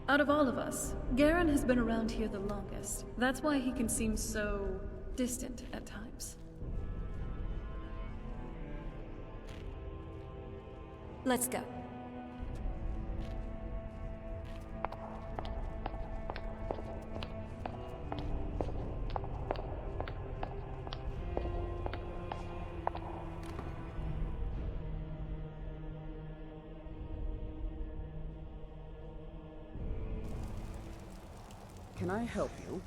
Out of all of us, Garen has been around here the longest. That's why he can seem so distant at times. Let's go. Can I help you?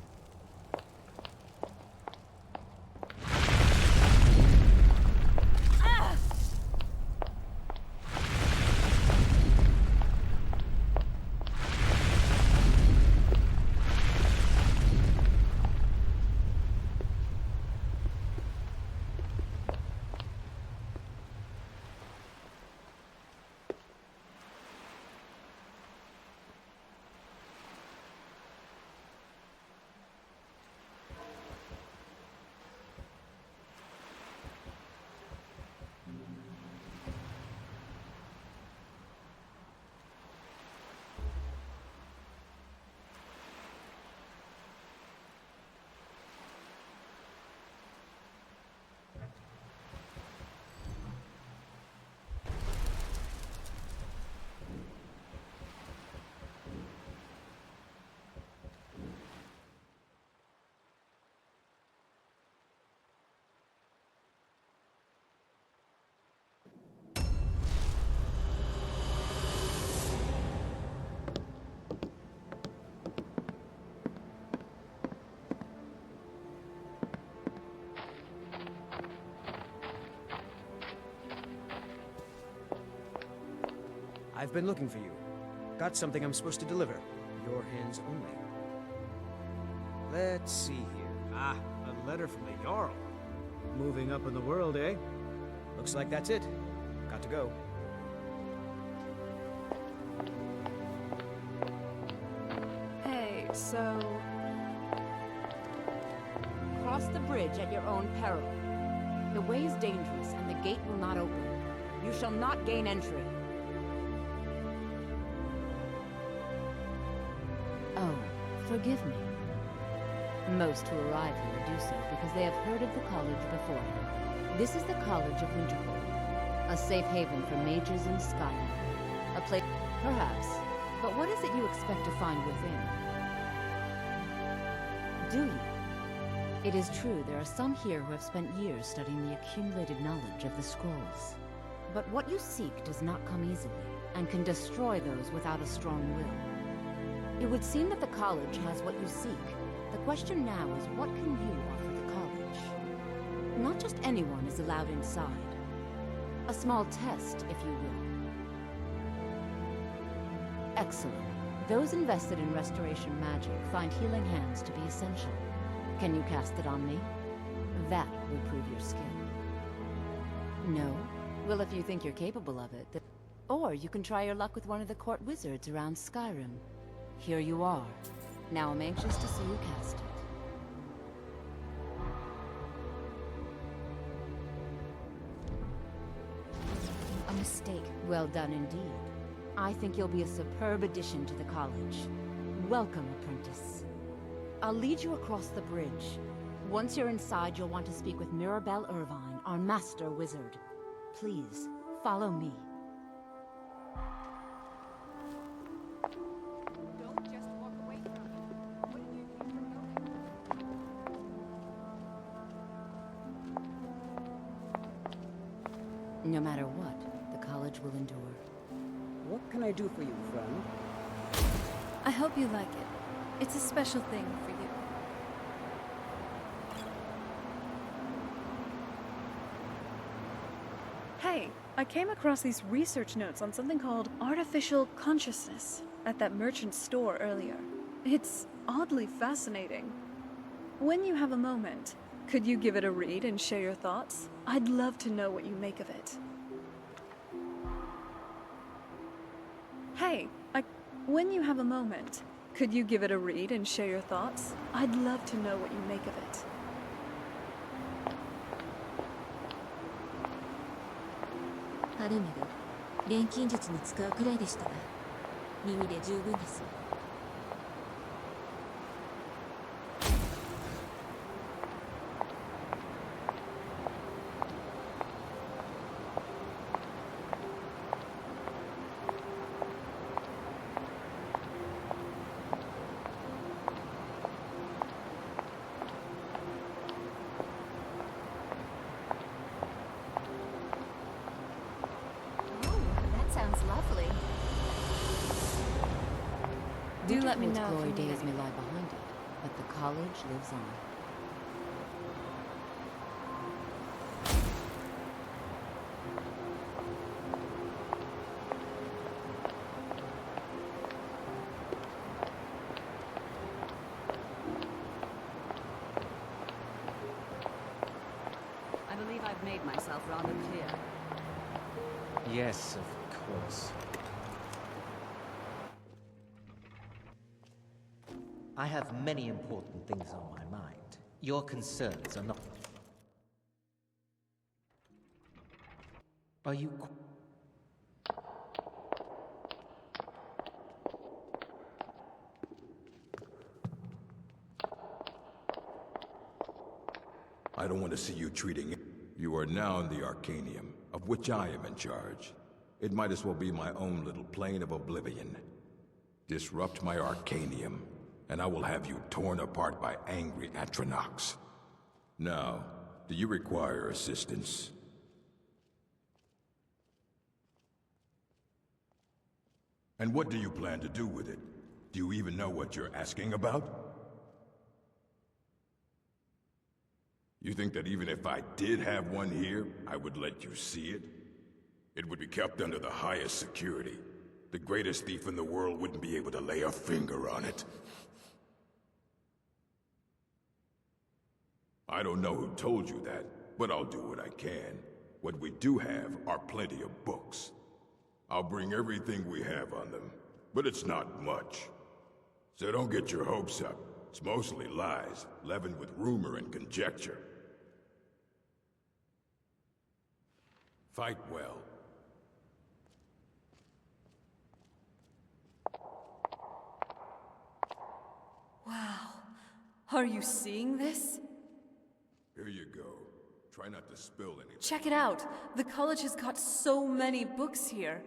I've been looking for you. Got something I'm supposed to deliver. Your hands only. Let's see here. Ah, a letter from the Jarl. Moving up in the world, eh? Looks like that's it. Got to go. Hey, so... Cross the bridge at your own peril. The way is dangerous, and the gate will not open. You shall not gain entry. Oh, forgive me. Most who arrive here do so because they have heard of the college beforehand. This is the College of Winterhold, a safe haven for mages in Skyrim. A place, perhaps, but what is it you expect to find within? Do you? It is true there are some here who have spent years studying the accumulated knowledge of the scrolls. But what you seek does not come easily, and can destroy those without a strong will. It would seem that the college has what you seek. The question now is, what can you offer the college? Not just anyone is allowed inside. A small test, if you will. Excellent. Those invested in restoration magic find healing hands to be essential. Can you cast it on me? That would prove your skill. No? Well, if you think you're capable of it, then... Or you can try your luck with one of the court wizards around Skyrim. Here you are. Now I'm anxious to see you cast it. A mistake. Well done indeed. I think you'll be a superb addition to the college. Welcome, apprentice. I'll lead you across the bridge. Once you're inside, you'll want to speak with Mirabelle Irvine, our master wizard. Please, follow me. Don't just walk away from it. What do you think you're going? No matter what, the college will endure. What can I do for you, friend? I hope you like it. It's a special thing for you. Hey, I came across these research notes on something called artificial consciousness at that merchant store earlier. It's oddly fascinating. When you have a moment, could you give it a read and share your thoughts? I'd love to know what you make of it. Hey, when you have a moment, could you give it a read and share your thoughts? I'd love to know what you make of it. アルメル、錬金術に使うくらいでしたが、耳で十分です。let me Its know if glory you need days may anything. lie behind it, but the college lives on. I believe I've made myself rather clear. Yes, of course. I have many important things on my mind. Your concerns are not... Are you... I don't want to see you treating it. You are now in the Arcanium, of which I am in charge. It might as well be my own little plane of oblivion. Disrupt my Arcanium, and I will have you torn apart by angry Atronachs. Now, do you require assistance? And what do you plan to do with it? Do you even know what you're asking about? You think that even if I did have one here, I would let you see it? It would be kept under the highest security. The greatest thief in the world wouldn't be able to lay a finger on it. I don't know who told you that, but I'll do what I can. What we do have are plenty of books. I'll bring everything we have on them, but it's not much. So don't get your hopes up. It's mostly lies, leavened with rumor and conjecture. Fight well. Wow. Are you seeing this? Here you go. Try not to spill anything. Check it out. The college has got so many books here.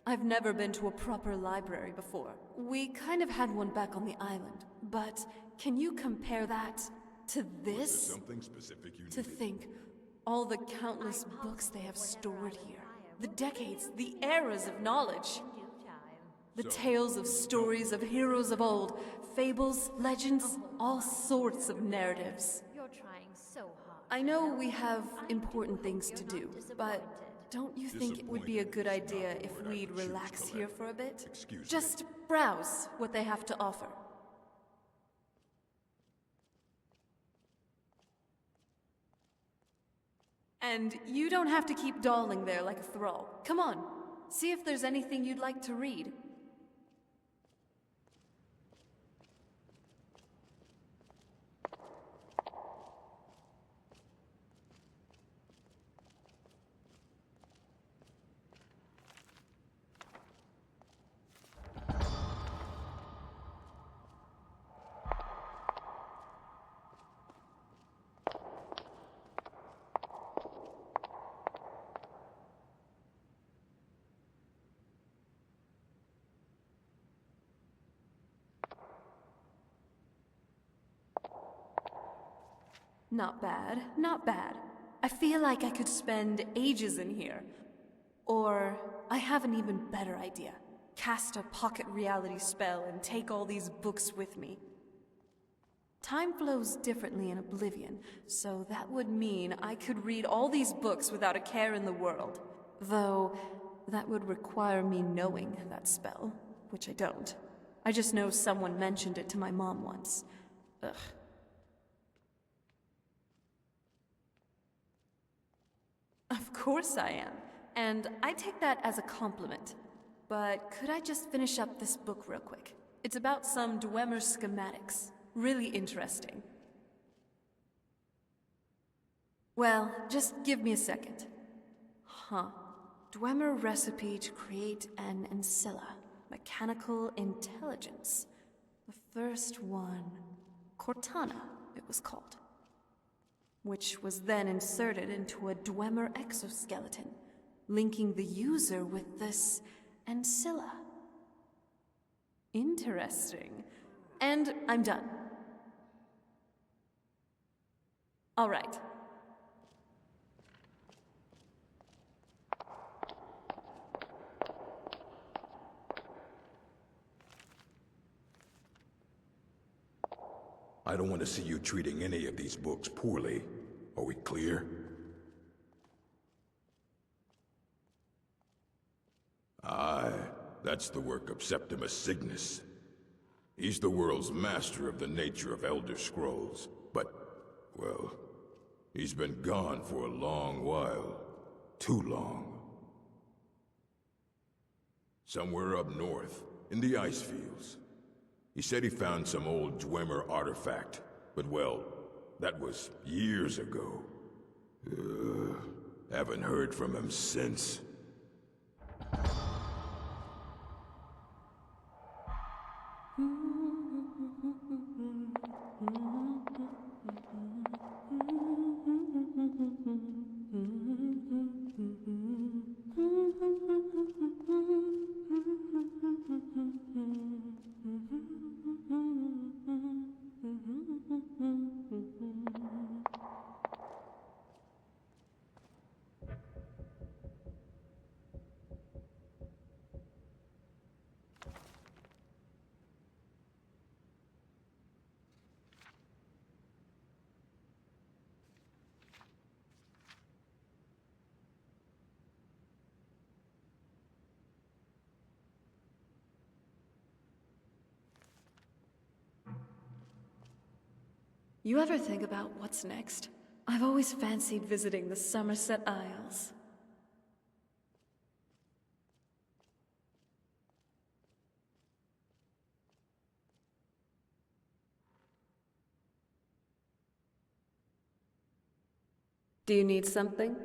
I've never been to a proper library before. We kind of had one back on the island, but can you compare that to Was there this? something specific you To needed? think, all the countless books they have stored here. The decades, the eras of knowledge. The tales of stories of heroes of old, fables, legends, all sorts of narratives. You're trying so hard. I know we have important things to do, but don't you think it would be a good idea if we'd relax here for a bit? Excuse me. Just browse what they have to offer. And you don't have to keep dawdling there like a thrall. Come on, see if there's anything you'd like to read. Not bad, not bad. I feel like I could spend ages in here. Or, I have an even better idea. Cast a pocket reality spell and take all these books with me. Time flows differently in Oblivion, so that would mean I could read all these books without a care in the world. Though, that would require me knowing that spell, which I don't. I just know someone mentioned it to my mom once. Ugh. Of course I am, and I take that as a compliment. But could I just finish up this book real quick? It's about some Dwemer schematics. Really interesting. Well, just give me a second. Huh. Dwemer recipe to create an ancilla. Mechanical intelligence. The first one... Cortana, it was called. Which was then inserted into a Dwemer exoskeleton, linking the user with this ancilla. Interesting. And I'm done. All right. I don't want to see you treating any of these books poorly. Are we clear? Aye, that's the work of Septimus Cygnus. He's the world's master of the nature of Elder Scrolls, but, well, he's been gone for a long while. Too long. Somewhere up north, in the ice fields. He said he found some old Dwemer artifact, but well, that was years ago. Haven't heard from him since. You ever think about what's next? I've always fancied visiting the Somerset Isles. Do you need something?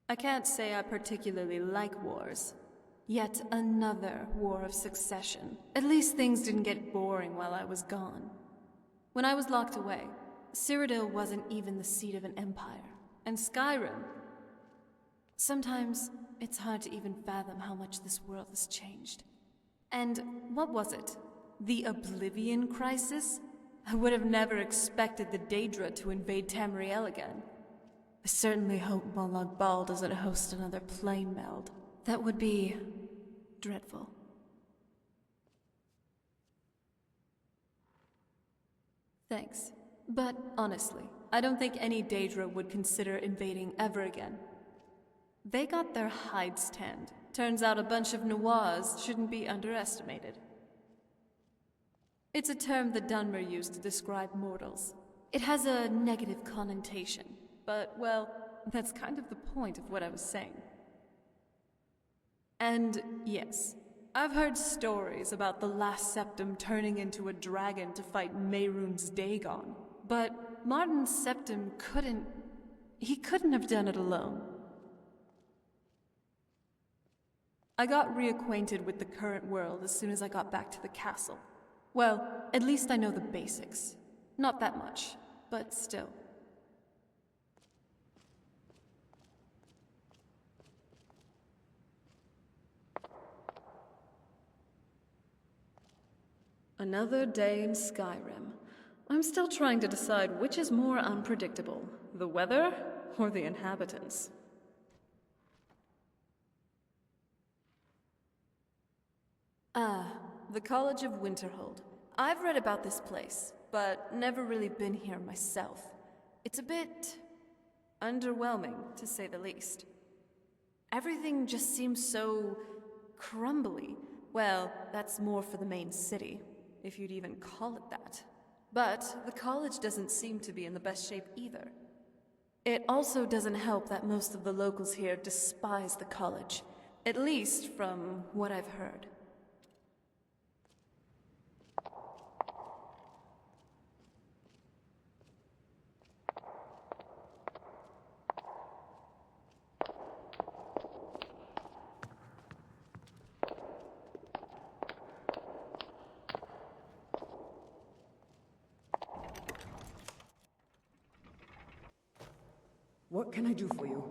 I can't say I particularly like wars. Yet another war of succession. At least things didn't get boring while I was gone. When I was locked away, Cyrodiil wasn't even the seat of an empire. And Skyrim... Sometimes it's hard to even fathom how much this world has changed. And what was it? The Oblivion Crisis? I would have never expected the Daedra to invade Tamriel again. I certainly hope Molag Bal doesn't host another plane meld. That would be... dreadful. Thanks. But honestly, I don't think any Daedra would consider invading ever again. They got their hides tanned. Turns out a bunch of Noirs shouldn't be underestimated. It's a term the Dunmer used to describe mortals. It has a negative connotation. But, well, that's kind of the point of what I was saying. And, yes, I've heard stories about the last Septim turning into a dragon to fight Mehrunes Dagon. But Martin Septim couldn't have done it alone. I got reacquainted with the current world as soon as I got back to the castle. Well, at least I know the basics. Not that much, but still. Another day in Skyrim. I'm still trying to decide which is more unpredictable, the weather or the inhabitants. The College of Winterhold. I've read about this place, but never really been here myself. It's a bit... underwhelming, to say the least. Everything just seems so... crumbly. Well, that's more for the main city, if you'd even call it that. But the college doesn't seem to be in the best shape either. It also doesn't help that most of the locals here despise the college, at least from what I've heard. What can I do for you?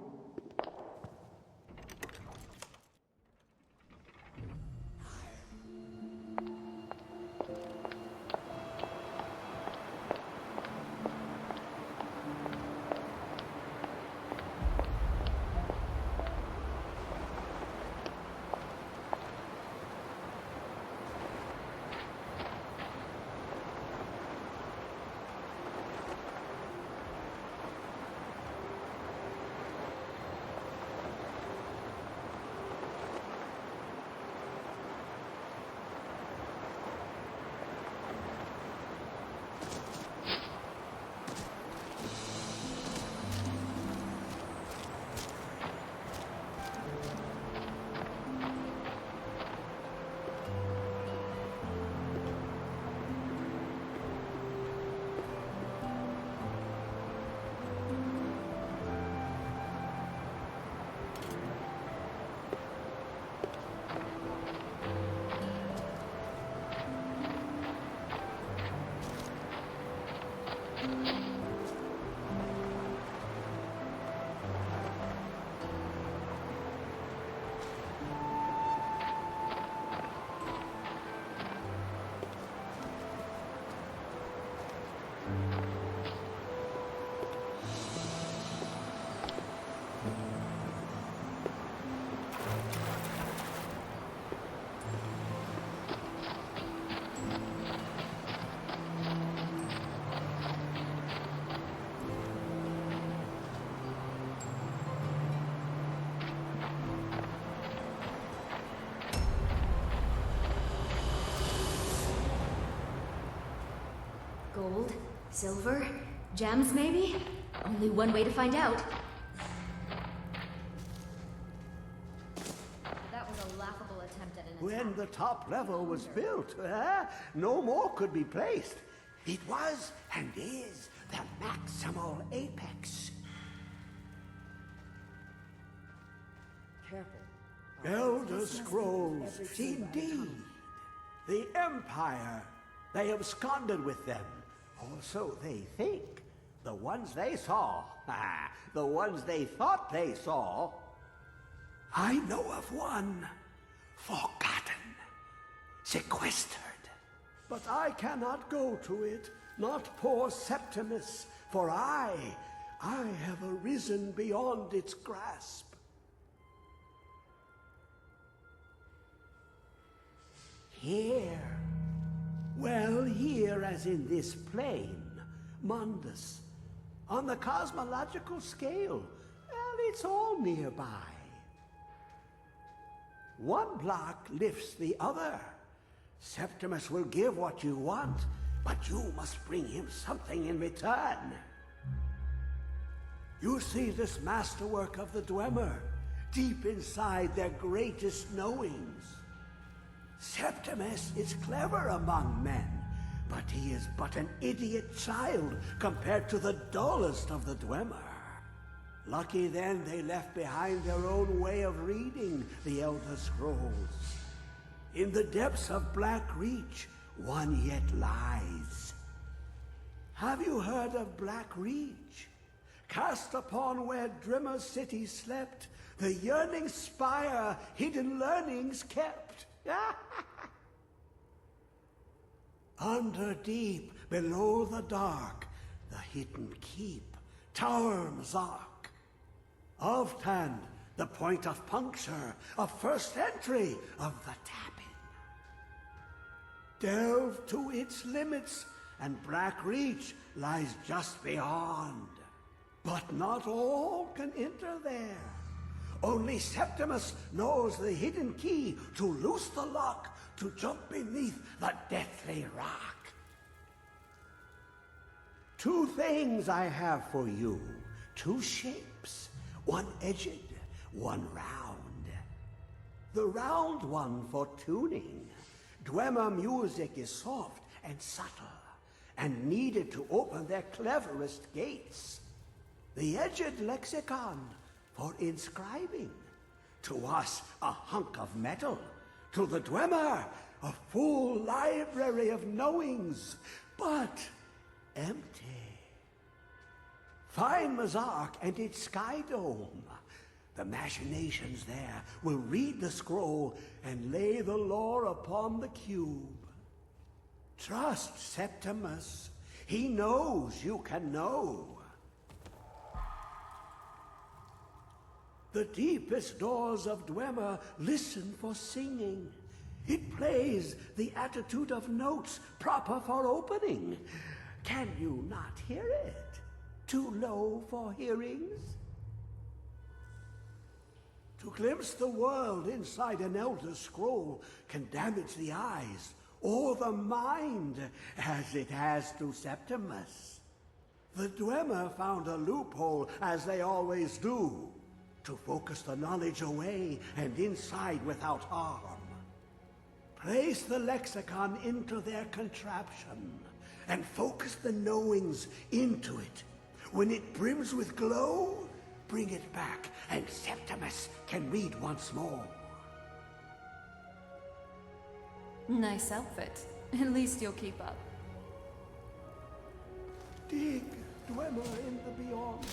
Gold? Silver? Gems, maybe? Only one way to find out. That was a laughable attempt at an attack. When the top level was built, no more could be placed. It was and is the maximal apex. Careful. Elder Scrolls, indeed. The Empire, they absconded with them. Or so they think. The ones they saw, the ones they thought they saw. I know of one, forgotten, sequestered. But I cannot go to it, not poor Septimus, for I have arisen beyond its grasp. Here, well, here as in this plane, Mundus, on the cosmological scale, well, it's all nearby. One block lifts the other. Septimus will give what you want, but you must bring him something in return. You see this masterwork of the Dwemer, deep inside their greatest knowings. Septimus is clever among men, but he is but an idiot child compared to the dullest of the Dwemer. Lucky then they left behind their own way of reading the Elder Scrolls. In the depths of Black Reach, one yet lies. Have you heard of Black Reach? Cast upon where Drimmer's city slept, the yearning spire hidden learnings kept. Under deep, below the dark, the hidden keep, Tower Mazark. Oftan, the point of puncture, of first entry of the tapping. Delve to its limits, and Black Reach lies just beyond. But not all can enter there. Only Septimus knows the hidden key to loose the lock, to jump beneath the deathly rock. Two things I have for you, two shapes, one edged, one round. The round one for tuning. Dwemer music is soft and subtle, and needed to open their cleverest gates. The edged lexicon for inscribing. To us, a hunk of metal. To the Dwemer, a full library of knowings, but empty. Find Mazark and its sky dome. The machinations there will read the scroll and lay the lore upon the cube. Trust Septimus. He knows you can know. The deepest doors of Dwemer listen for singing. It plays the attitude of notes proper for opening. Can you not hear it? Too low for hearings? To glimpse the world inside an Elder Scroll can damage the eyes or the mind, as it has to Septimus. The Dwemer found a loophole, as they always do, to focus the knowledge away and inside without harm. Place the lexicon into their contraption, and focus the knowings into it. When it brims with glow, bring it back, and Septimus can read once more. Nice outfit. At least you'll keep up. Dig, Dwemer in the beyond.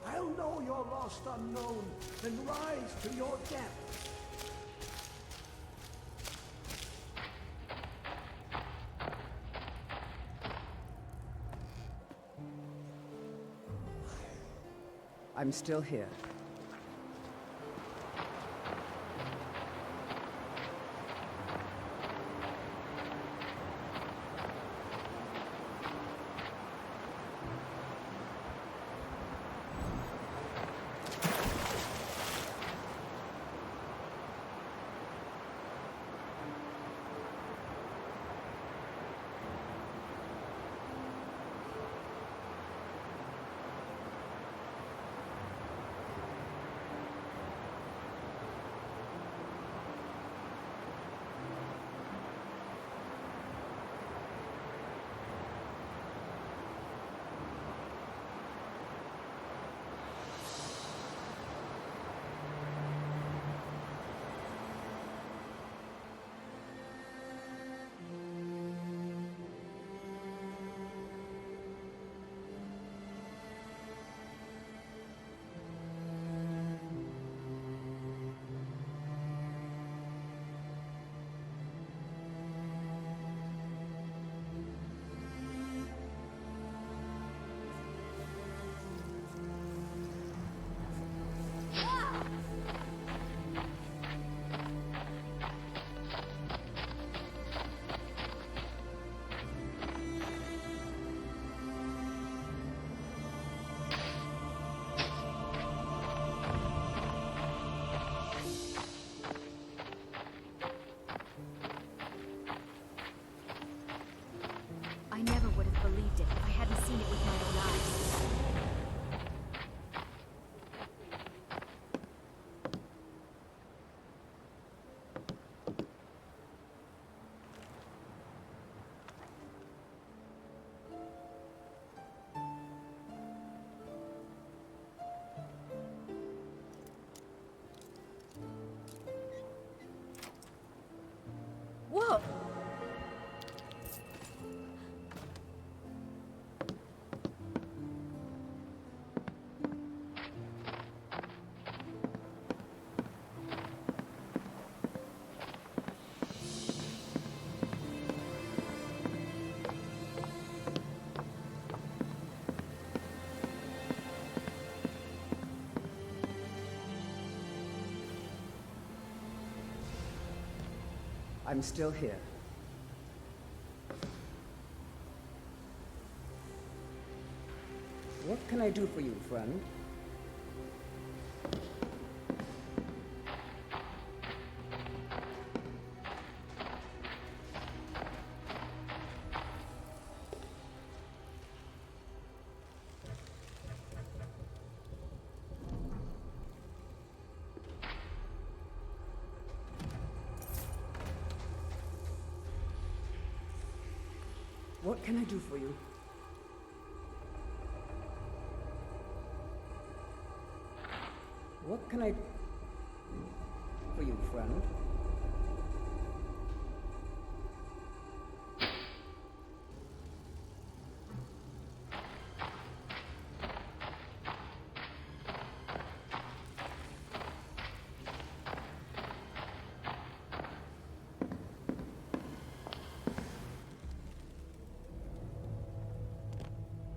I'll know your lost unknown, and rise to your depth. I'm still here. up! I'm still here. What can I do for you, friend? What can I do for you? What can I... for you, friend?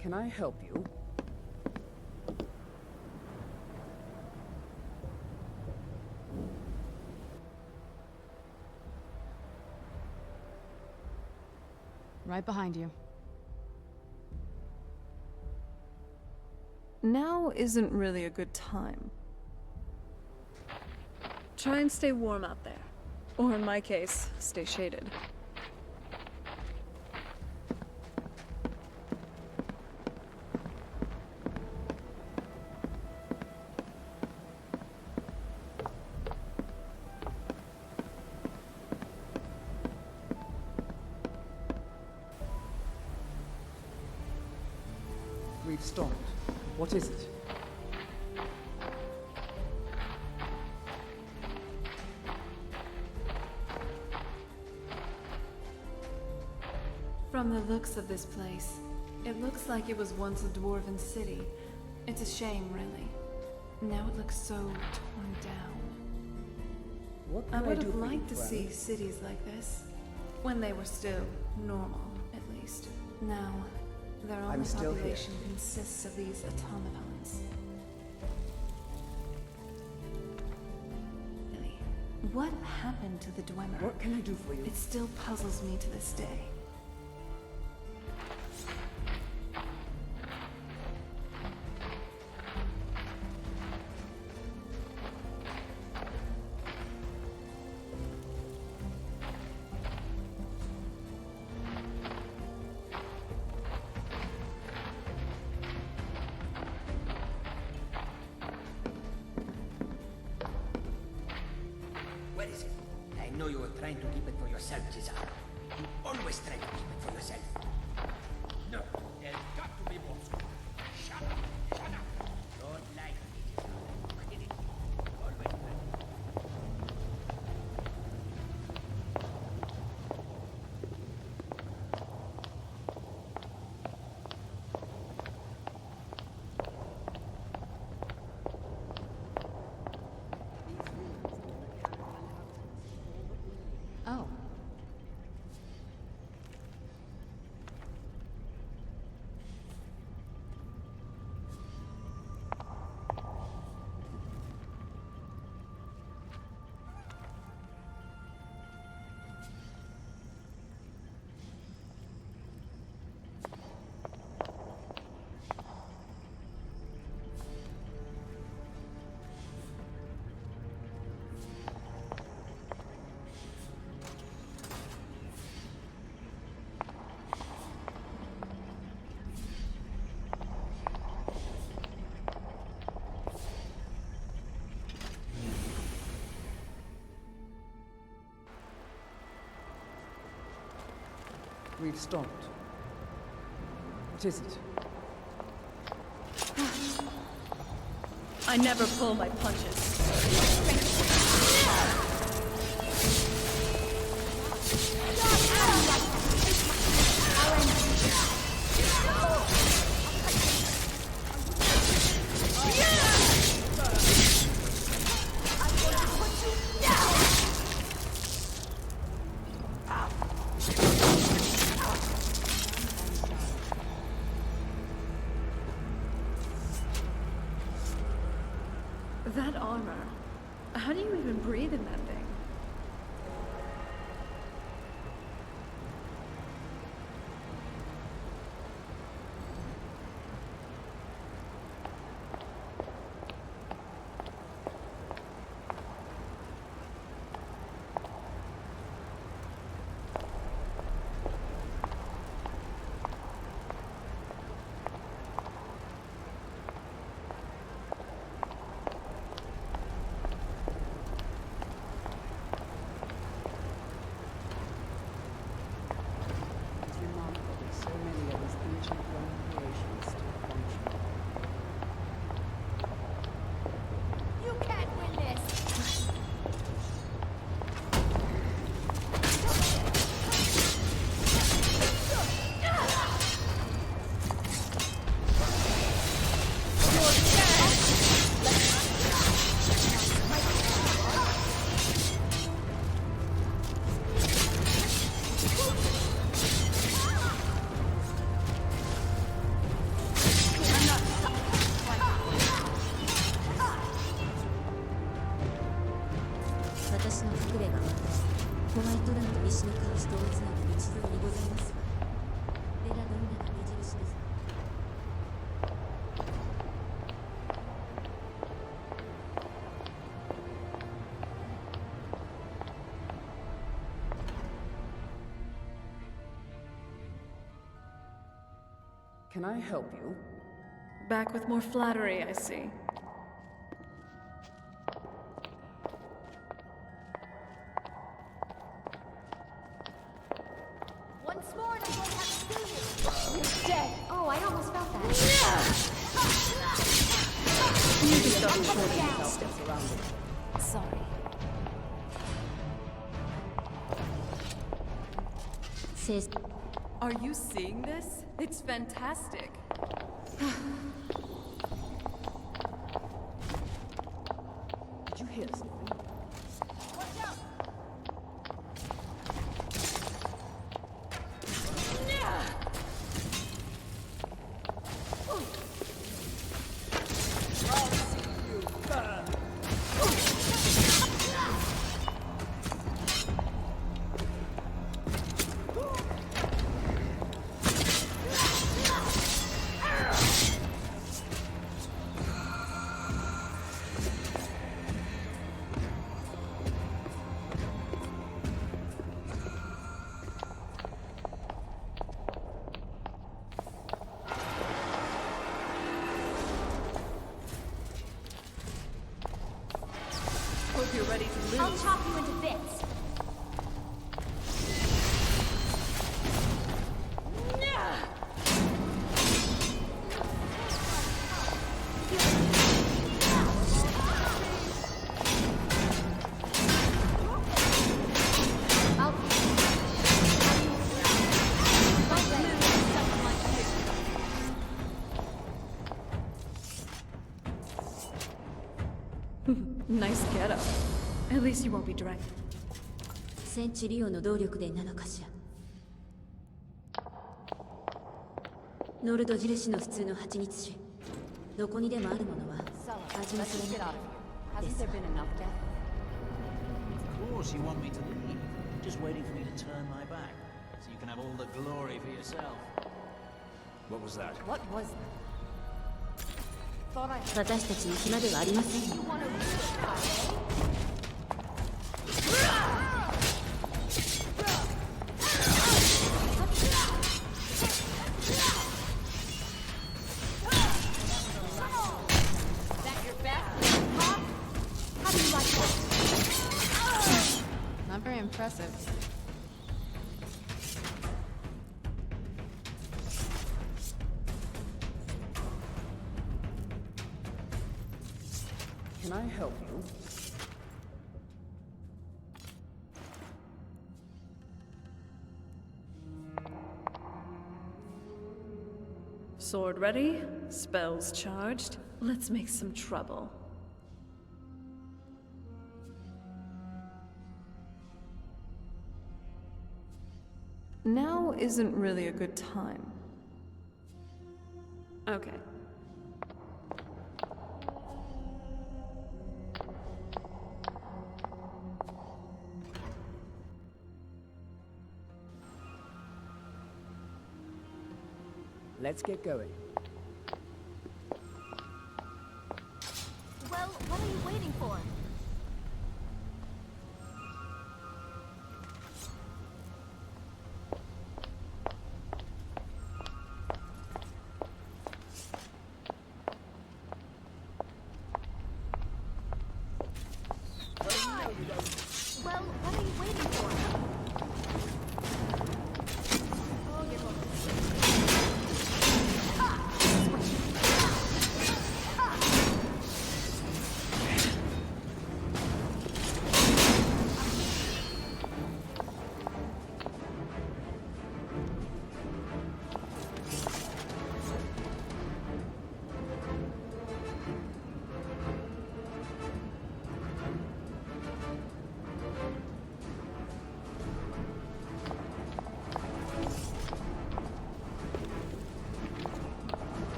Can I help you? Right behind you. Now isn't really a good time. Try and stay warm out there. Or in my case, stay shaded. We've stopped. What is it? From the looks of this place, it looks like it was once a dwarven city. It's a shame, really. Now it looks so torn down. What I can would do have for you, liked to friend? see cities like this. When they were still normal, at least. Now, their I'm only still here. population consists of these automatons. Really, what happened to the Dwemer? What can I do for you? It still puzzles me to this day. Where is it? I know you were trying to keep it for yourself, Cesar. You always try to keep it for yourself. No, there's got to be more. Shut up! Shut up! Don't lie to me, Cesar. I did it. Always try. Oh. We've stopped. What is it? I never pull my punches. Can I help you? Back with more flattery, I see. Once more, and I'm going to have to kill you. You're dead. Oh, I almost felt that. You just got the Steps around it. Sorry. Sis. Are you seeing this? It's fantastic. Did you hear something? Hope you're ready to lose. I'll chop you into bits. Nice getup. At least you won't be dragged. 戦地利用の動力でなのかしら。ノルド印の普通の蜂蜜種。どこにでもあるものは味のそれなり。 Hasn't there been enough death? Of course you want me to leave. Just waiting for me to turn my back, so you can have all the glory for yourself. What was that? What was that? Thought I 私たちの暇ではありませんよ。 Not very impressive. Can I help you? Sword ready, spells charged. Let's make some trouble. Now isn't really a good time. Okay. Let's get going. Well, what are you waiting for? Well, what are you waiting for? Oh, you're going.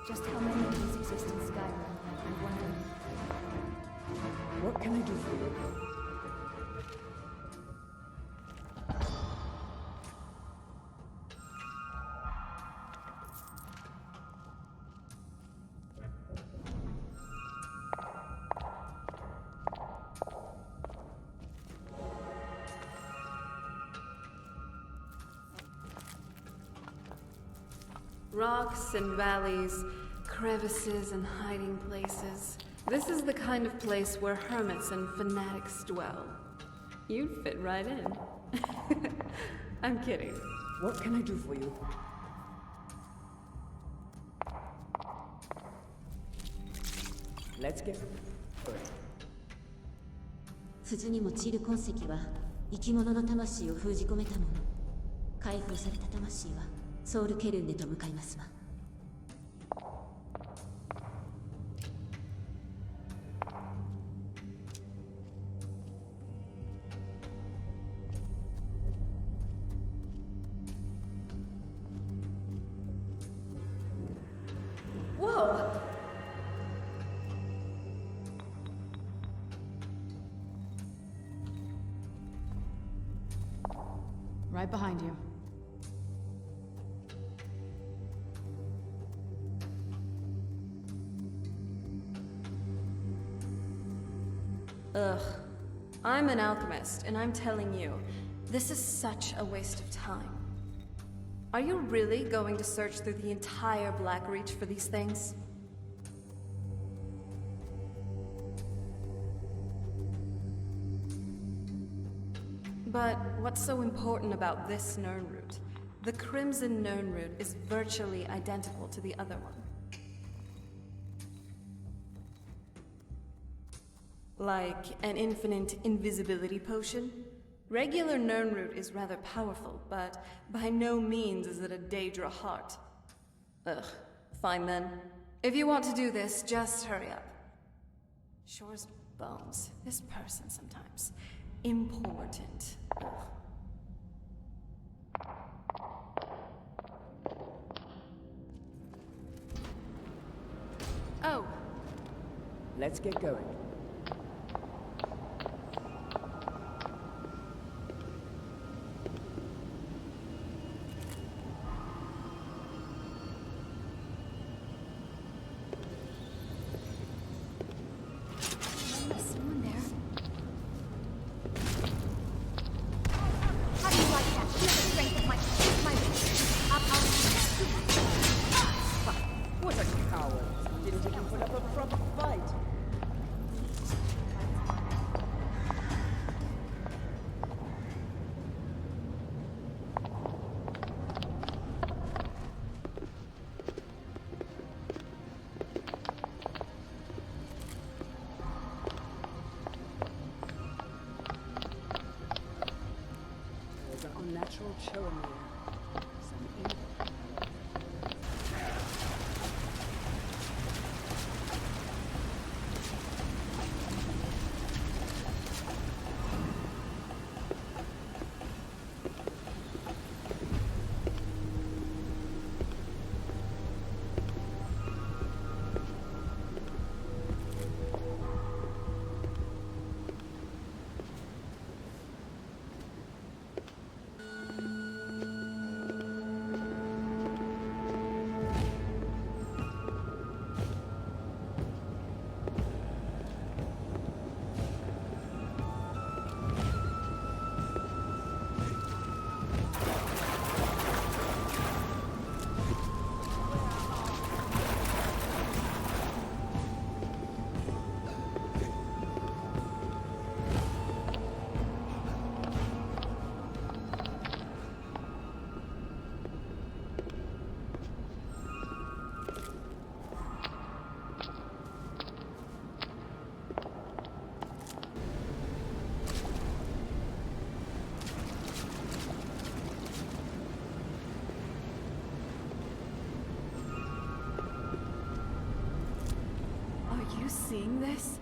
Just how many of these exist in Skyrim, I wonder. What can I do for you? Rocks and valleys, crevices and hiding places. This is the kind of place where hermits and fanatics dwell. You'd fit right in. I'm kidding. What can I do for you? Let's get going. 鈴に用いる痕跡は生き物の魂を封じ込めたもの。解放された魂はソウルケルンへと向かいますわ。Right behind you. Ugh. I'm an alchemist, and I'm telling you, this is such a waste of time. Are you really going to search through the entire Black Reach for these things? But what's so important about this Nirn route? The Crimson Nirn route is virtually identical to the other one. Like an infinite invisibility potion? Regular Nirn route is rather powerful, but by no means is it a Daedra heart. Ugh, fine then. If you want to do this, just hurry up. Shore's bones. This person sometimes. Important. Ugh. Oh. Let's get going. Unnatural chillomere. Some evil. Seeing this?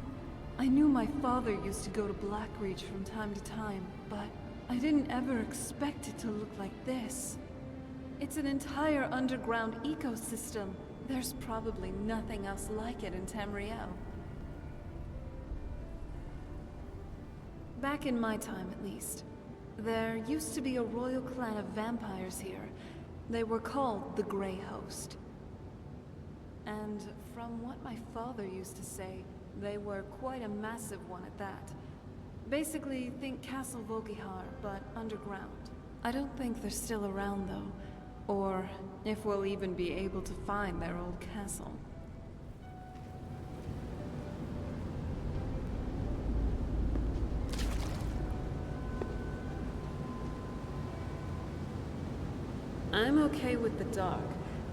I knew my father used to go to Blackreach from time to time, but I didn't ever expect it to look like this. It's an entire underground ecosystem, There's probably nothing else like it in Tamriel. Back in my time, at least, there used to be a royal clan of vampires here. They were called the Grey Host. And from what my father used to say, they were quite a massive one at that. Basically, think Castle Volkihar, but underground. I don't think they're still around, though. Or if we'll even be able to find their old castle. I'm okay with the dark,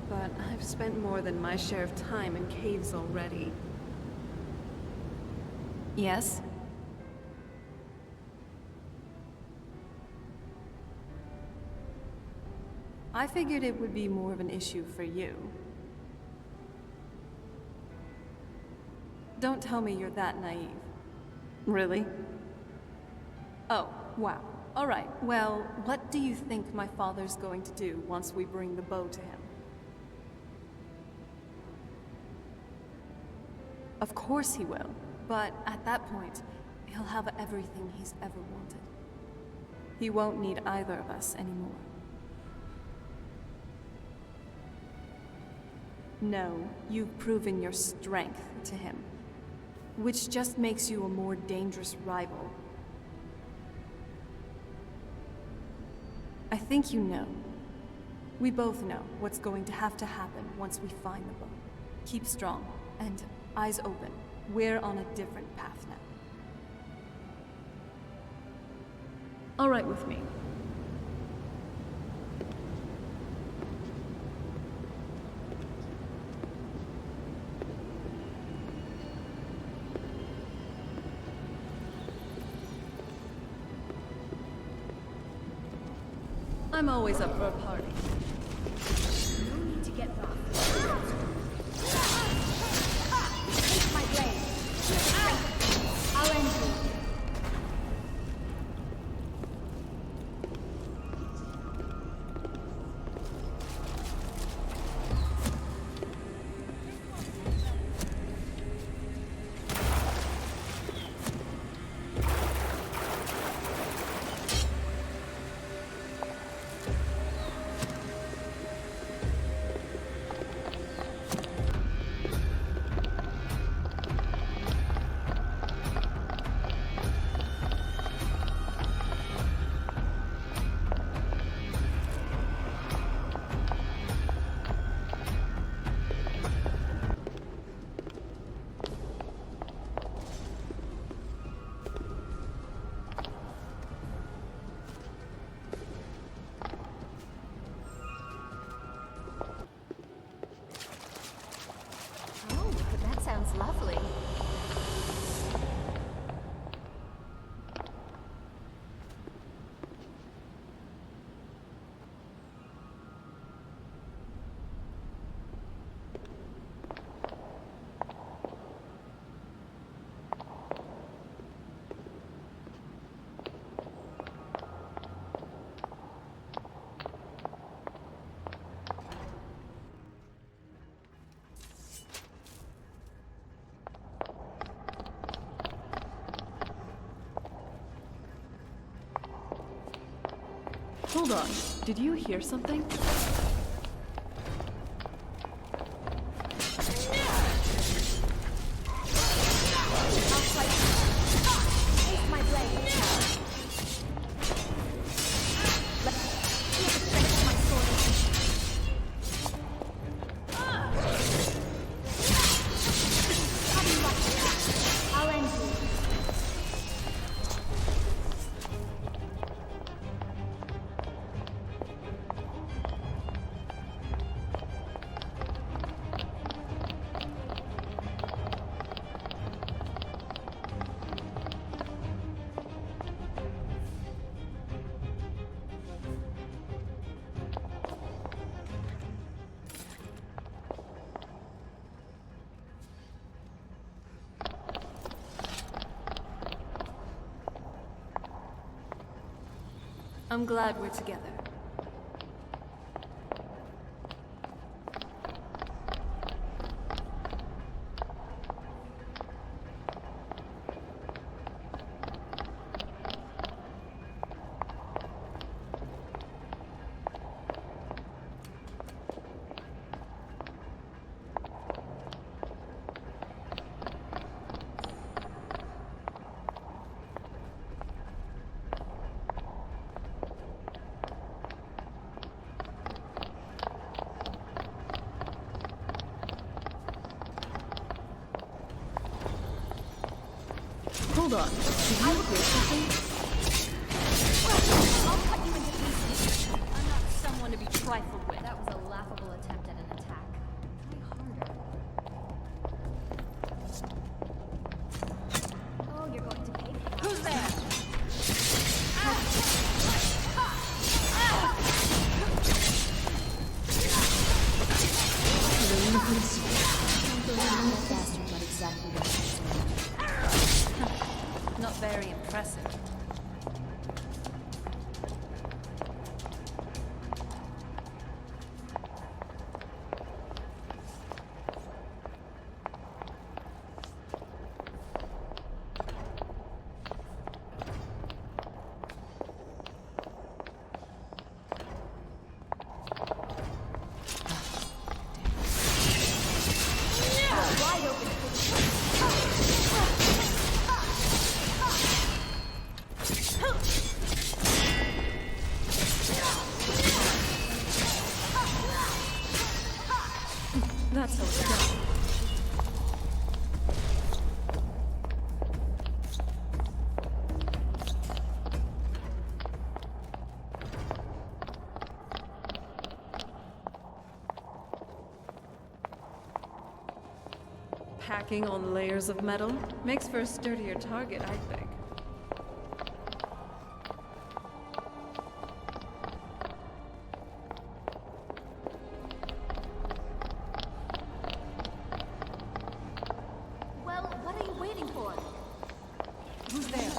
but I've spent more than my share of time in caves already. Yes? I figured it would be more of an issue for you. Don't tell me you're that naive. Really? Oh, wow. Alright, well, what do you think my father's going to do once we bring the bow to him? Of course he will, but at that point, he'll have everything he's ever wanted. He won't need either of us anymore. No, you've proven your strength to him, which just makes you a more dangerous rival. I think you know. We both know what's going to have to happen once we find the bow. Keep strong, and eyes open. We're on a different path now. All right with me. I'm always up for a party. No need to get rough. Take my blade. I'll end you. Sounds lovely. Hold on. Did you hear something? I'm glad we're together. Hold on. Did you hear something? I'll cut you into pieces. I'm not someone to be trifled with. That was a laughable attempt at an attack. Try harder. Oh, you're going to pay for that. Who's there? Not very impressive. That's how it's done. Packing on layers of metal makes for a sturdier target, I think. Well, what are you waiting for? Who's there?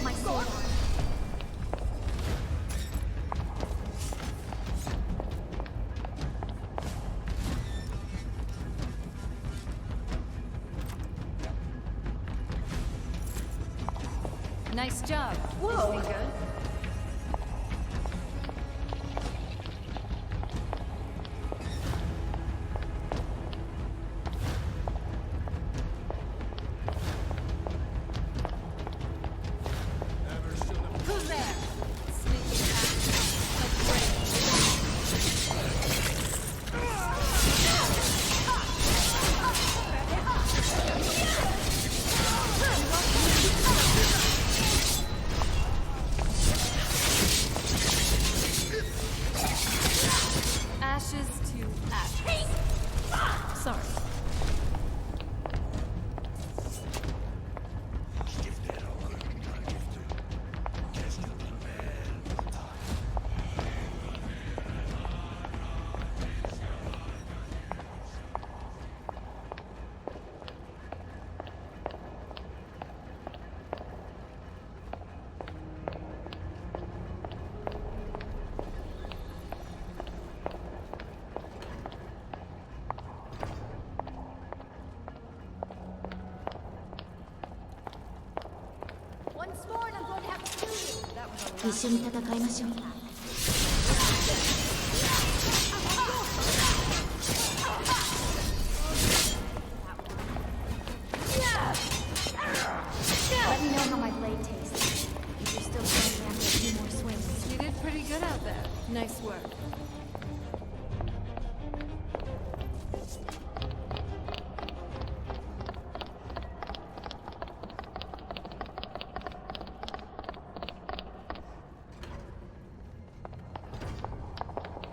My sword. Nice job. Whoa. This be good? Who's there? Sneaking ashes to ashes. Sorry. Once more, and I'm going to have to kill you. That was a lot. 一緒に戦いましょう。 Let me know how my blade tastes. If you're still standing after a few more swings. You did pretty good out there. Nice work.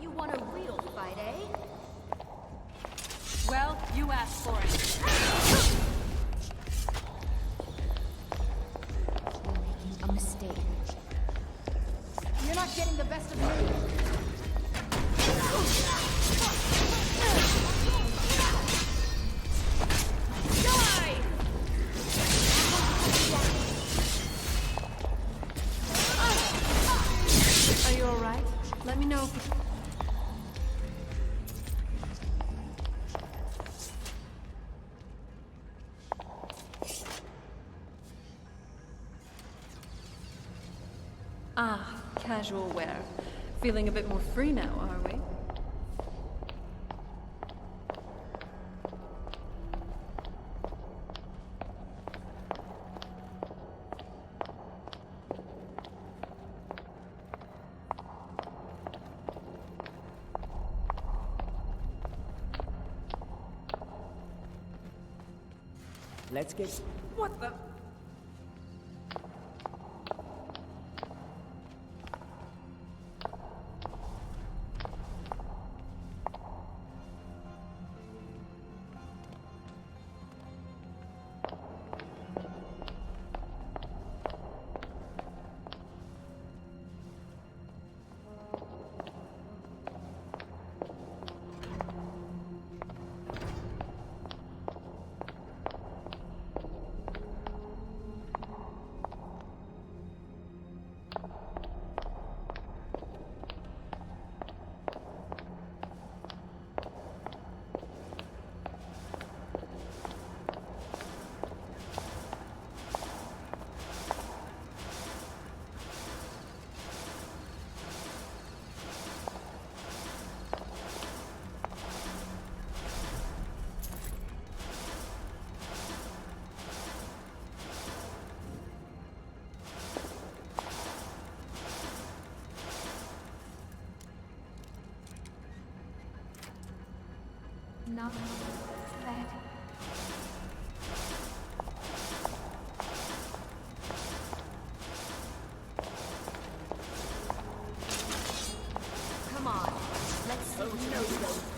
You want a real fight, eh? Well, you asked for it. You're making a mistake. You're not getting the best of me. Die! Are you alright? Let me know if you... Ah, casual wear. Feeling a bit more free now, are we? Let's get... What the? Nothing there. Come on, let's see who knows those.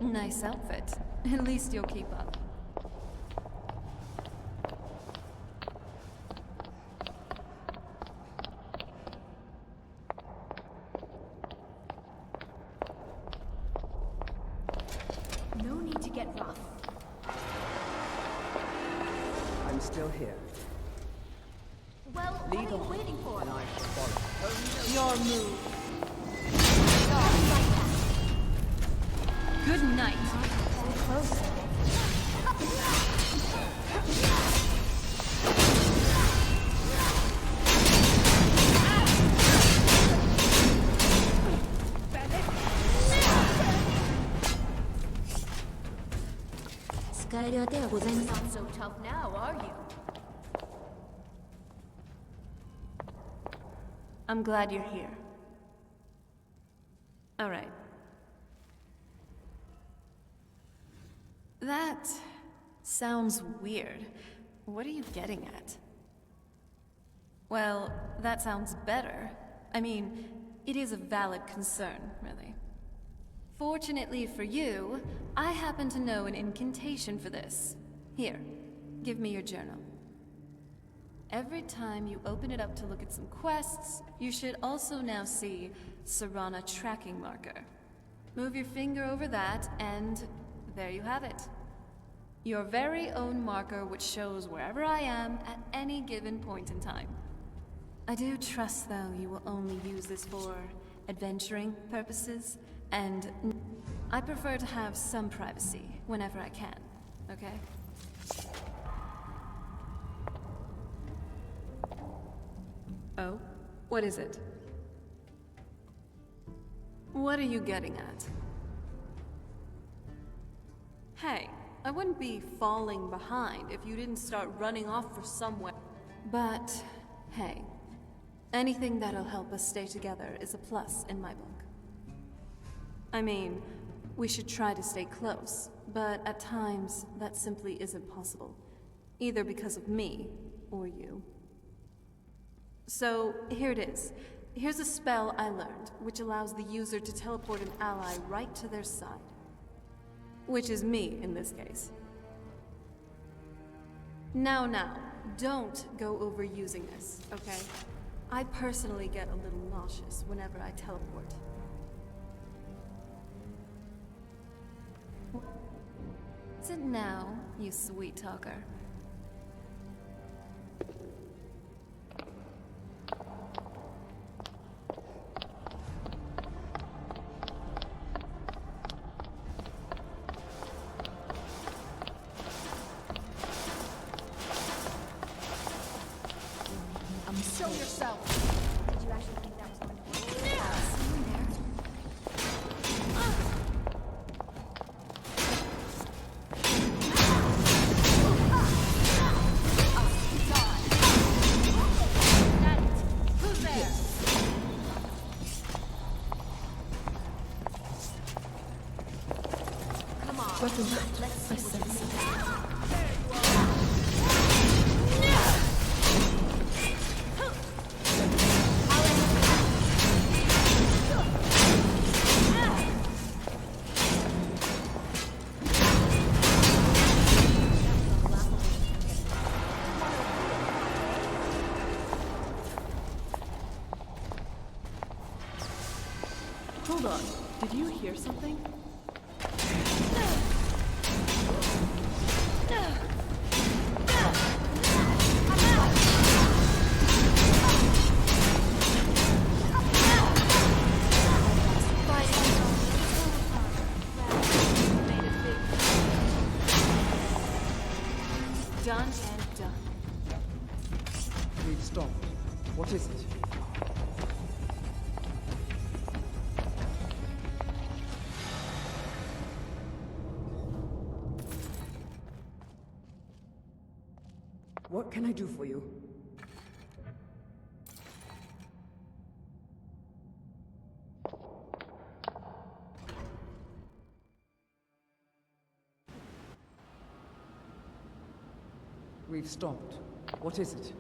Nice outfit. At least you'll keep up. No need to get rough. I'm still here. Well, what are you waiting for? And I shall follow. Your move. Good night. So close. Not so tough now, are you? I'm glad you're here. All right. That sounds weird. What are you getting at? Well, that sounds better. I mean, it is a valid concern, really. Fortunately for you, I happen to know an incantation for this. Here, give me your journal. Every time you open it up to look at some quests, you should also now see Serana tracking marker. Move your finger over that, and there you have it. Your very own marker which shows wherever I am at any given point in time. I do trust, though, you will only use this for adventuring purposes, and I prefer to have some privacy whenever I can, okay? Oh? What is it? What are you getting at? Hey, I wouldn't be falling behind if you didn't start running off for somewhere. But, hey, anything that'll help us stay together is a plus in my book. I mean, we should try to stay close, but at times that simply isn't possible. Either because of me, or you. So, here it is. Here's a spell I learned, which allows the user to teleport an ally right to their side. Which is me, in this case. Now, don't go overusing this, okay? I personally get a little nauseous whenever I teleport. Sit now, you sweet talker. Show yourself. Did you actually think that was going to work? Yeah. Someone there. Who's there? Come on. Let's see what you see. Hold on. Did you hear something? Done and done. We've stopped. What is it? What can I do for you? We've stopped. What is it?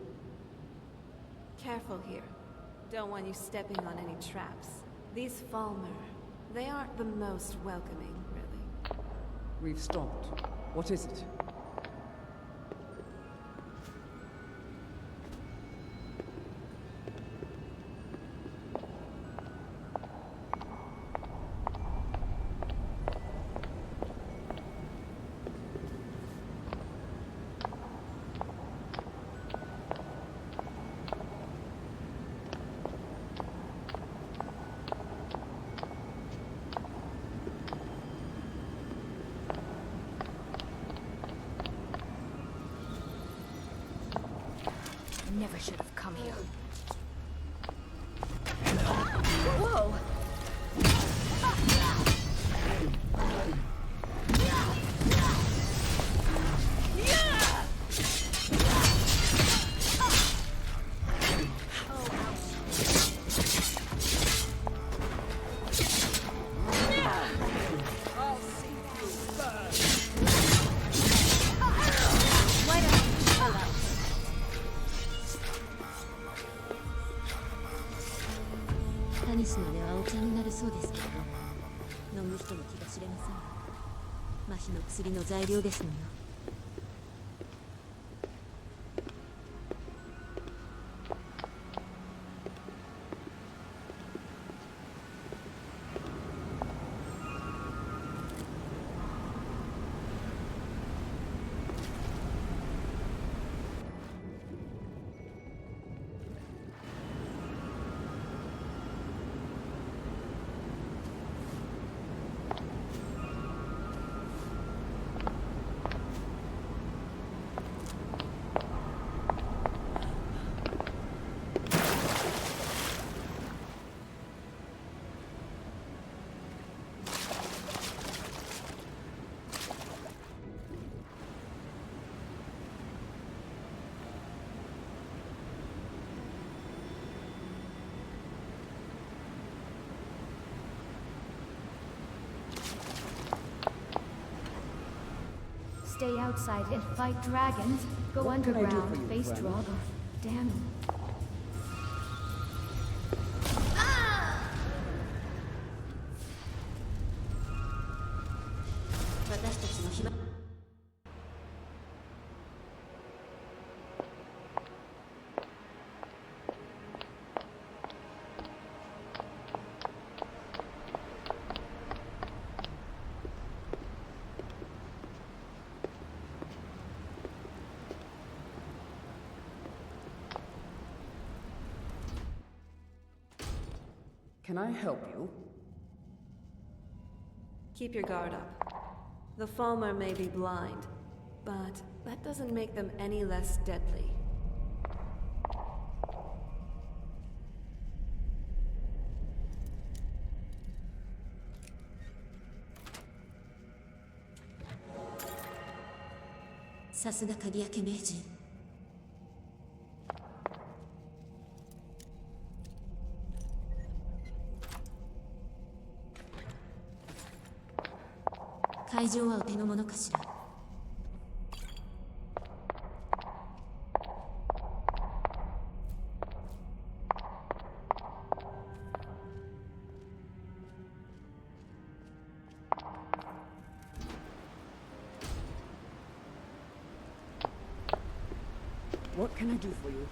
Careful here. Don't want you stepping on any traps. These Falmer, they aren't the most welcoming, really. We've stopped. What is it? Never should have come here. Whoa!薬の材料ですのよ。Stay outside and fight dragons. Go underground, face Draugr. Damn. Can I help you? Keep your guard up. The Falmer may be blind, but that doesn't make them any less deadly. Saすが鍵開け名人。会場はお手の物かしら。What can I do for you?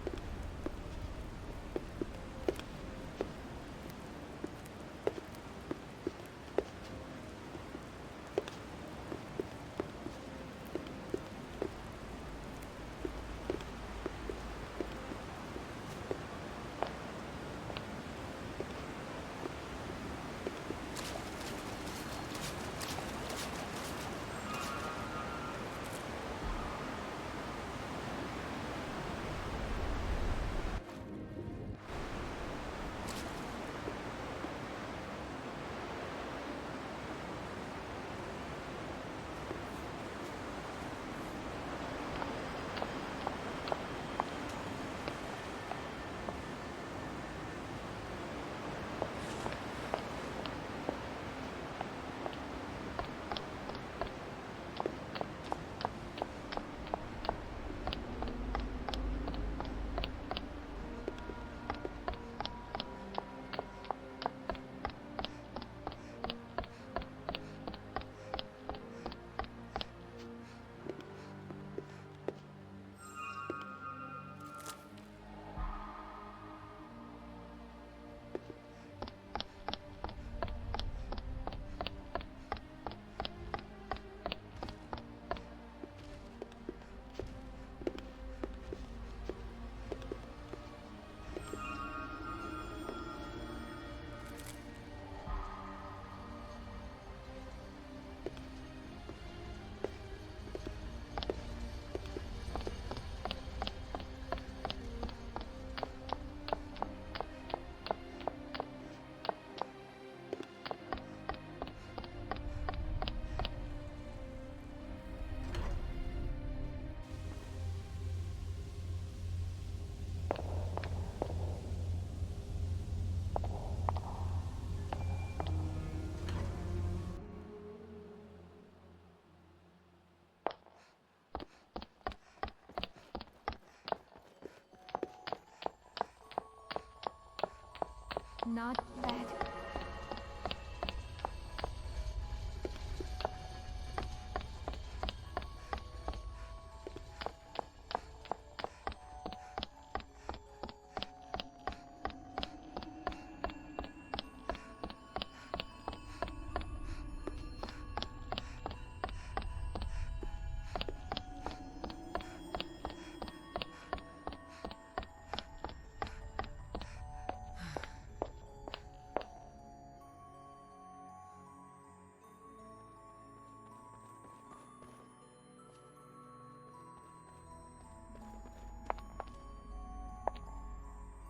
Not bad.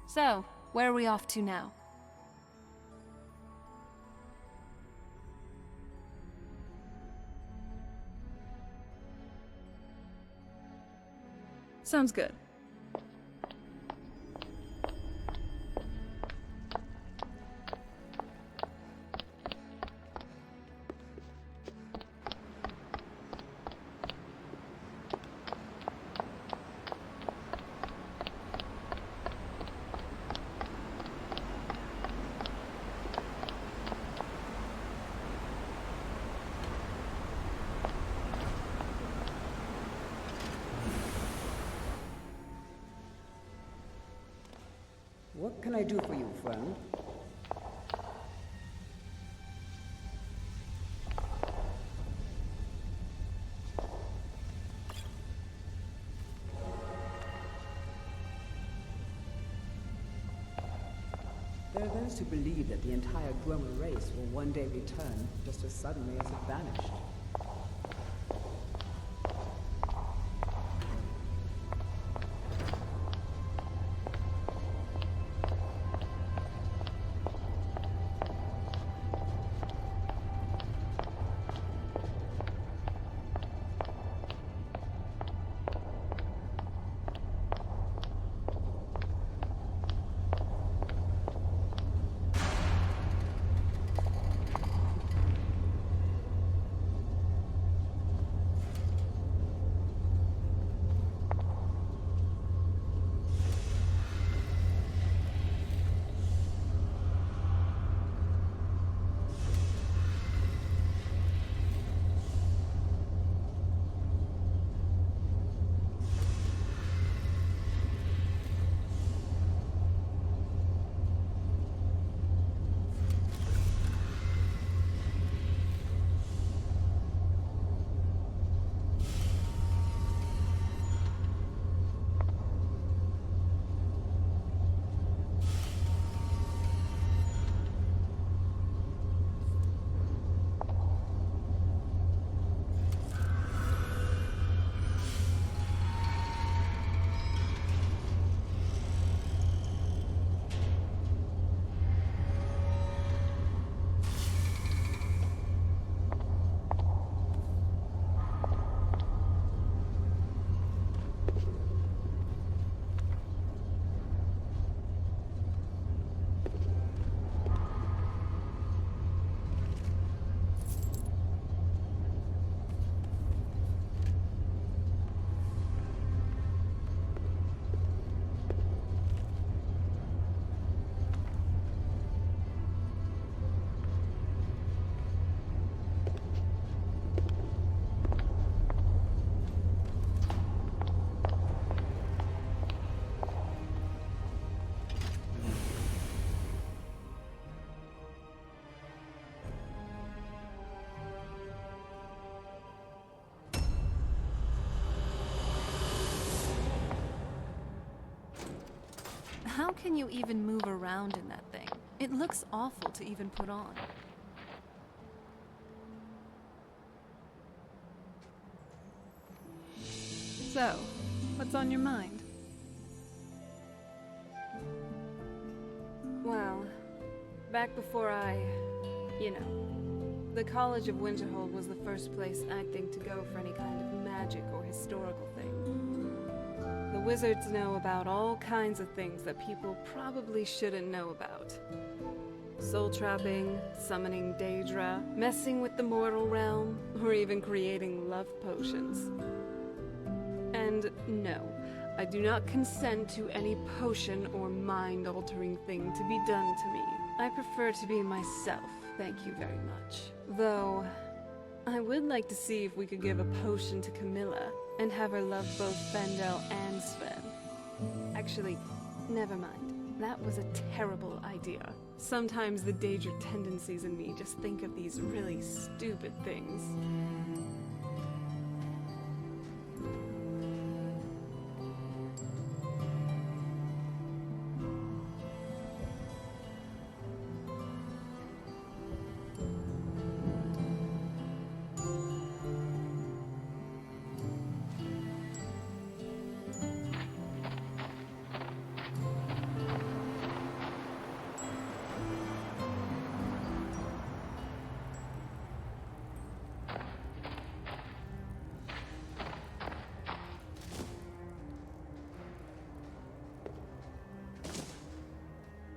So, where are we off to now? Sounds good. What can I do for you, friend? There are those who believe that the entire Dwemer race will one day return just as suddenly as it vanished. How can you even move around in that thing? It looks awful to even put on. So, what's on your mind? Well, back before the College of Winterhold was the first place I'd think to go for any kind of magic or historical thing. The wizards know about all kinds of things that people probably shouldn't know about. Soul trapping, summoning Daedra, messing with the mortal realm, or even creating love potions. And no, I do not consent to any potion or mind-altering thing to be done to me. I prefer to be myself, thank you very much. Though, I would like to see if we could give a potion to Camilla and have her love both Fandel and Sven. Actually, never mind. That was a terrible idea. Sometimes the Daedric tendencies in me just think of these really stupid things.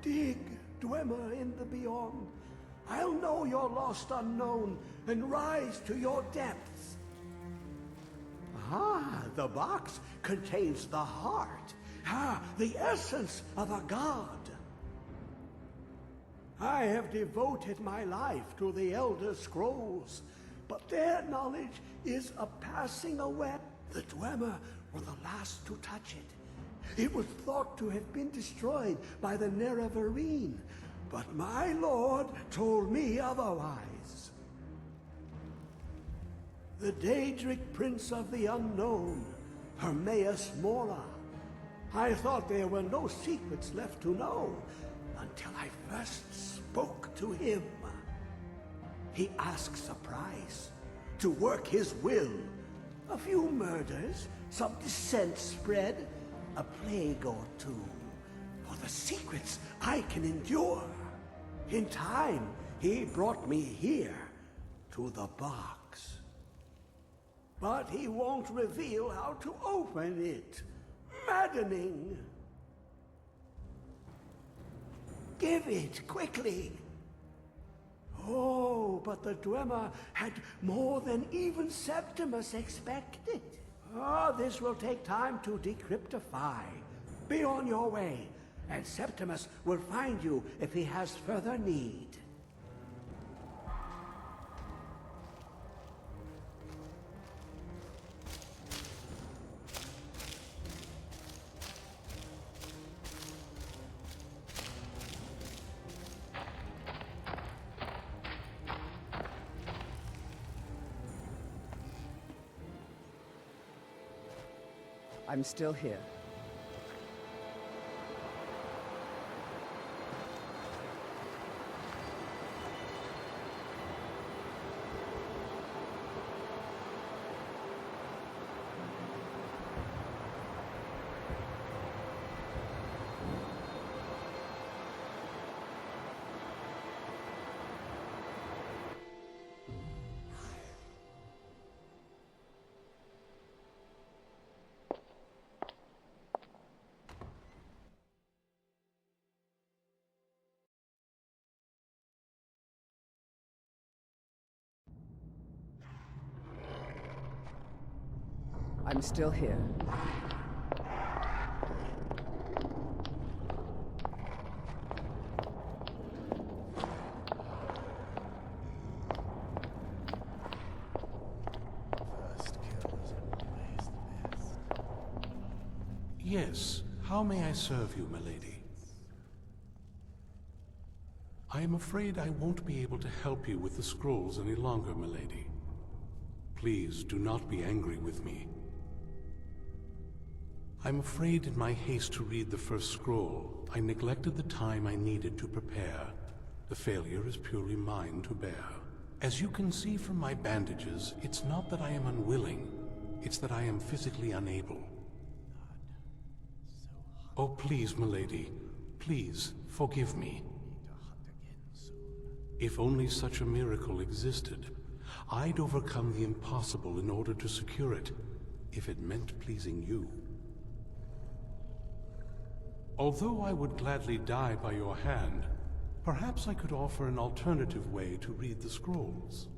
Dig, Dwemer in the beyond. I'll know your lost unknown and rise to your depths. Ah, the box contains the heart. Ah, the essence of a god. I have devoted my life to the Elder Scrolls, but their knowledge is a passing away. The Dwemer were the last to touch it. It was thought to have been destroyed by the Nerevarine, but my lord told me otherwise. The Daedric Prince of the Unknown, Hermaeus Mora. I thought there were no secrets left to know until I first spoke to him. He asks a price to work his will. A few murders, some dissent spread, a plague or two, for the secrets I can endure. In time, he brought me here, to the box. But he won't reveal how to open it. Maddening. Give it, quickly. Oh, but the Dwemer had more than even Septimus expected. Ah, this will take time to decryptify. Be on your way, and Septimus will find you if he has further need. I'm still here. I'm still here. Yes, how may I serve you, milady? I am afraid I won't be able to help you with the scrolls any longer, milady. Please do not be angry with me. I'm afraid in my haste to read the first scroll, I neglected the time I needed to prepare. The failure is purely mine to bear. As you can see from my bandages, it's not that I am unwilling, it's that I am physically unable. Oh, please, milady, please, forgive me. If only such a miracle existed, I'd overcome the impossible in order to secure it, if it meant pleasing you. Although I would gladly die by your hand, perhaps I could offer an alternative way to read the scrolls.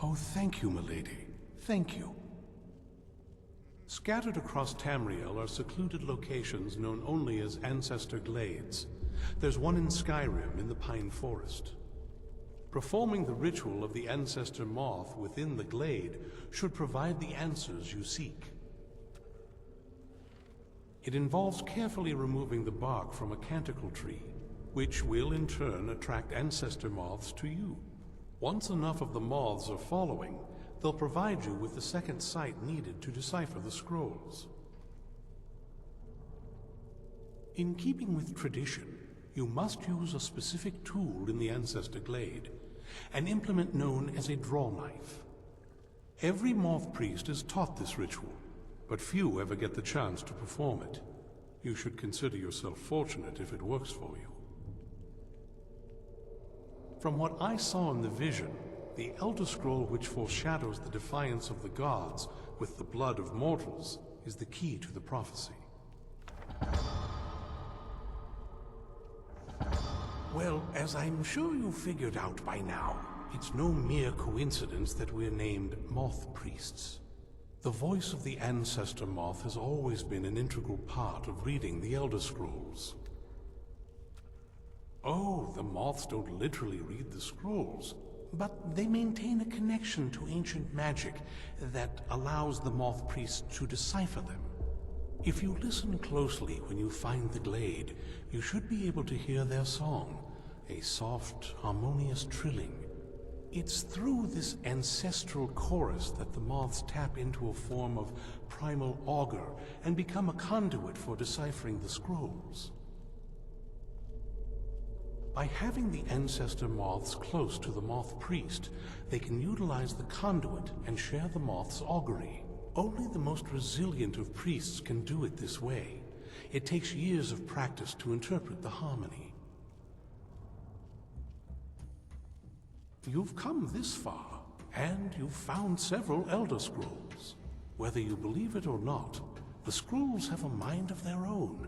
Oh, thank you, milady. Thank you. Scattered across Tamriel are secluded locations known only as Ancestor Glades. There's one in Skyrim in the Pine Forest. Performing the ritual of the Ancestor Moth within the glade should provide the answers you seek. It involves carefully removing the bark from a canticle tree, which will in turn attract ancestor moths to you. Once enough of the moths are following, they'll provide you with the second sight needed to decipher the scrolls. In keeping with tradition, you must use a specific tool in the Ancestor Glade, an implement known as a draw knife. Every moth priest is taught this ritual, but few ever get the chance to perform it. You should consider yourself fortunate if it works for you. From what I saw in the vision, the Elder Scroll which foreshadows the defiance of the gods with the blood of mortals is the key to the prophecy. Well, as I'm sure you figured out by now, it's no mere coincidence that we're named Moth Priests. The voice of the Ancestor Moth has always been an integral part of reading the Elder Scrolls. Oh, the moths don't literally read the scrolls, but they maintain a connection to ancient magic that allows the Moth Priests to decipher them. If you listen closely when you find the glade, you should be able to hear their song, a soft, harmonious trilling. It's through this ancestral chorus that the moths tap into a form of primal augur and become a conduit for deciphering the scrolls. By having the ancestor moths close to the moth priest, they can utilize the conduit and share the moth's augury. Only the most resilient of priests can do it this way. It takes years of practice to interpret the harmony. You've come this far, and you've found several Elder Scrolls. Whether you believe it or not, the scrolls have a mind of their own.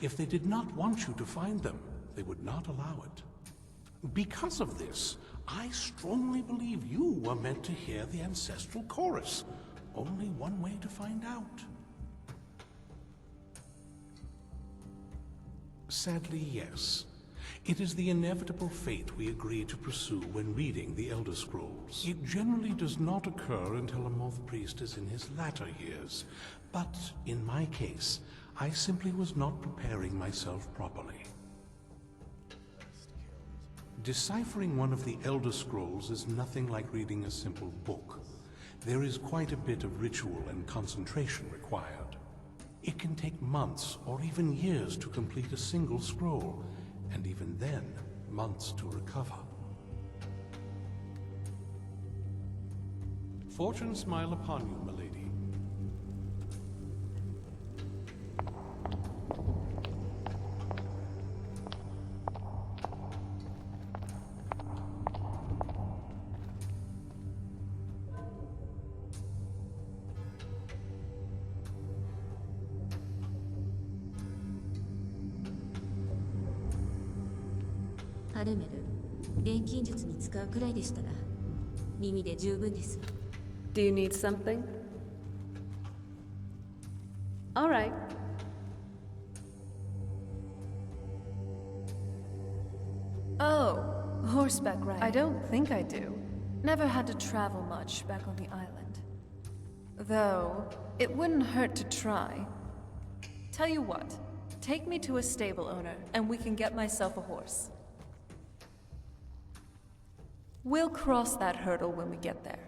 If they did not want you to find them, they would not allow it. Because of this, I strongly believe you were meant to hear the ancestral chorus. Only one way to find out. Sadly, yes. It is the inevitable fate we agree to pursue when reading the Elder Scrolls. It generally does not occur until a moth priest is in his latter years, but in my case, I simply was not preparing myself properly. Deciphering one of the Elder Scrolls is nothing like reading a simple book. There is quite a bit of ritual and concentration required. It can take months or even years to complete a single scroll, and even then, months to recover. Fortune smile upon you, milady. Do you need something? All right. Oh, horseback riding. I don't think I do. Never had to travel much back on the island. Though, it wouldn't hurt to try. Tell you what, take me to a stable owner and we can get myself a horse. We'll cross that hurdle when we get there.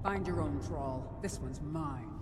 Find your own trawl. This one's mine.